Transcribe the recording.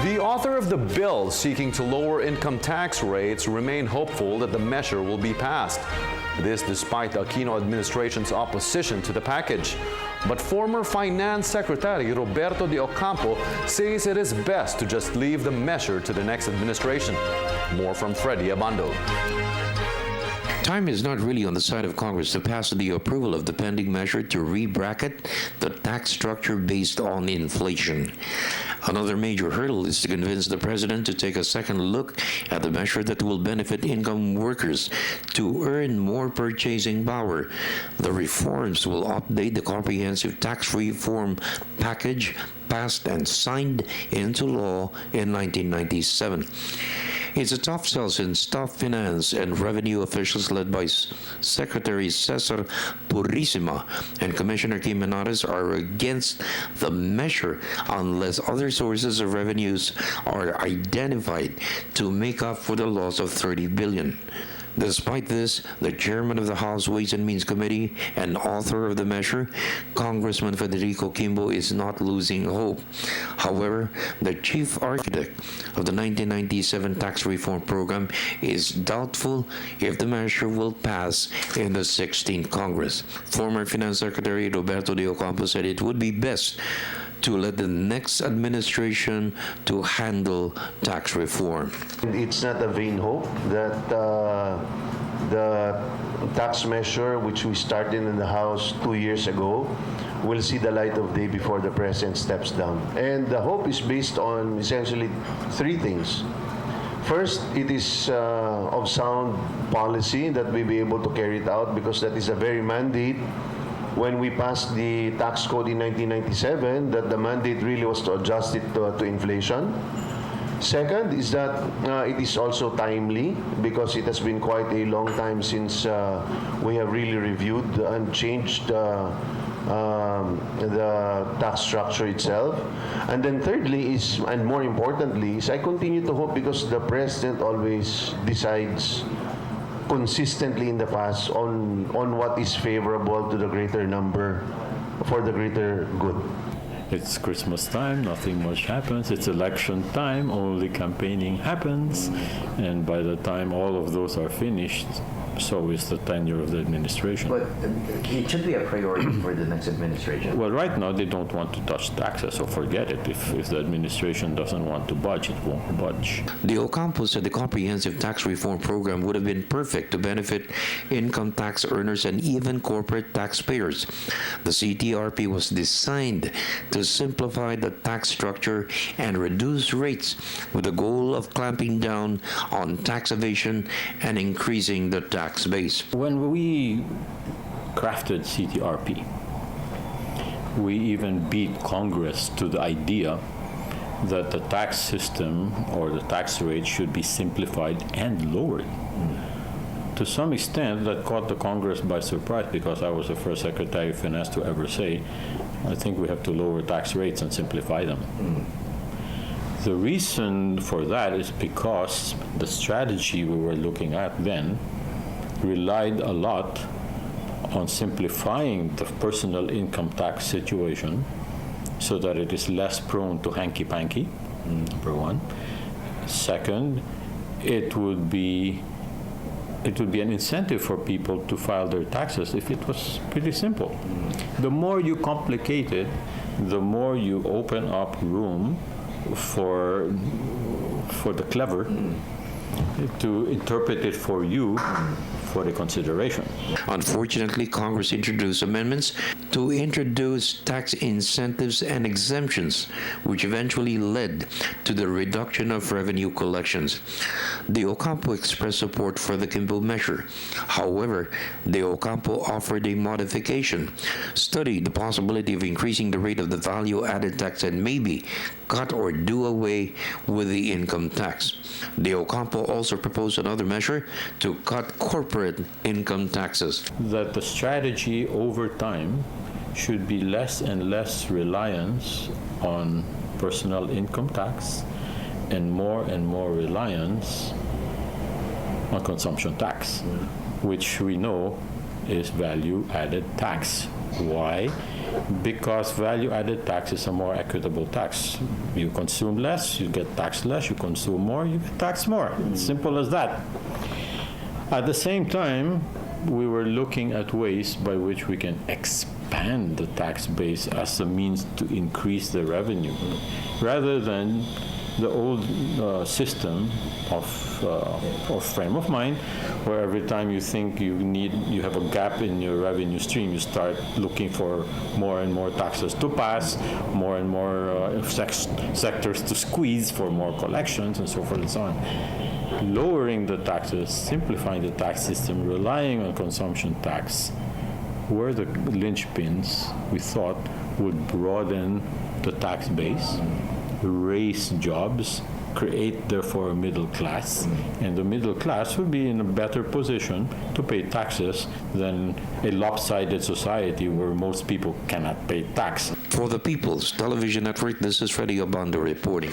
The author of the bill seeking to lower income tax rates remain hopeful that the measure will be passed. This despite the Aquino administration's opposition to the package. But former Finance Secretary Roberto de Ocampo says it is best to just leave the measure to the next administration. More from Freddie Abando. Time is not really on the side of Congress to pass the approval of the pending measure to re-bracket the tax structure based on inflation. Another major hurdle is to convince the president to take a second look at the measure that will benefit income workers to earn more purchasing power. The reforms will update the comprehensive tax reform package passed and signed into law in 1997. It's a tough sell since top finance and revenue officials led by Secretary Cesar Purisima and Commissioner Kim Menares are against the measure unless other sources of revenues are identified to make up for the loss of $30 billion. Despite this, the chairman of the House Ways and Means Committee and author of the measure, Congressman Federico Quimbo, is not losing hope. However, the chief architect of the 1997 tax reform program is doubtful if the measure will pass in the 16th Congress. Former Finance Secretary Roberto de Ocampo said it would be best to let the next administration to handle tax reform. It's not a vain hope that the tax measure which we started in the House 2 years ago will see the light of day before the President steps down. And the hope is based on essentially three things. First, it is of sound policy that we be able to carry it out because that is a very mandate when we passed the tax code in 1997, that the mandate really was to adjust it to inflation. Second is that it is also timely because it has been quite a long time since we have really reviewed and changed the tax structure itself. And then thirdly is, and more importantly, is I continue to hope because the President always decides consistently in the past on what is favorable to the greater number for the greater good. It's Christmas time, nothing much happens. It's election time, only campaigning happens. And by the time all of those are finished, so is the tenure of the administration. But it should be a priority for the next administration. Well, right now they don't want to touch taxes, so forget it. If the administration doesn't want to budge, it won't budge. De Ocampo said the comprehensive tax reform program would have been perfect to benefit income tax earners and even corporate taxpayers. The CTRP was designed to simplify the tax structure and reduce rates with the goal of clamping down on tax evasion and increasing the tax base. When we crafted CTRP, we even beat Congress to the idea that the tax system or the tax rate should be simplified and lowered. To some extent, that caught the Congress by surprise because I was the first Secretary of Finance to ever say, I think we have to lower tax rates and simplify them. The reason for that is because the strategy we were looking at then relied a lot on simplifying the personal income tax situation so that it is less prone to hanky-panky, number one. Second, it would be an incentive for people to file their taxes if it was pretty simple. The more you complicate it, the more you open up room for the clever to interpret it for you for the consideration. Unfortunately, Congress introduced amendments to introduce tax incentives and exemptions, which eventually led to the reduction of revenue collections. De Ocampo expressed support for the Quimbo measure. However, De Ocampo offered a modification, studied the possibility of increasing the rate of the value-added tax and maybe cut or do away with the income tax. De Ocampo also proposed another measure to cut corporate income taxes. That the strategy over time should be less and less reliance on personal income tax and more reliance on consumption tax, which we know is value-added tax. Why? because value-added tax is a more equitable tax. You consume less, you get taxed less. You consume more, you get taxed more. It's simple as that. At the same time, we were looking at ways by which we can expand the tax base as a means to increase the revenue, rather than the old system of frame of mind, where every time you think you have a gap in your revenue stream, you start looking for more and more taxes to pass, more and more sectors to squeeze for more collections, and so forth and so on. Lowering the taxes, simplifying the tax system, relying on consumption tax, were the linchpins we thought would broaden the tax base, raise jobs, create therefore a middle class, and the middle class would be in a better position to pay taxes than a lopsided society where most people cannot pay tax. For the People's Television Network, this is Freddie Abando reporting.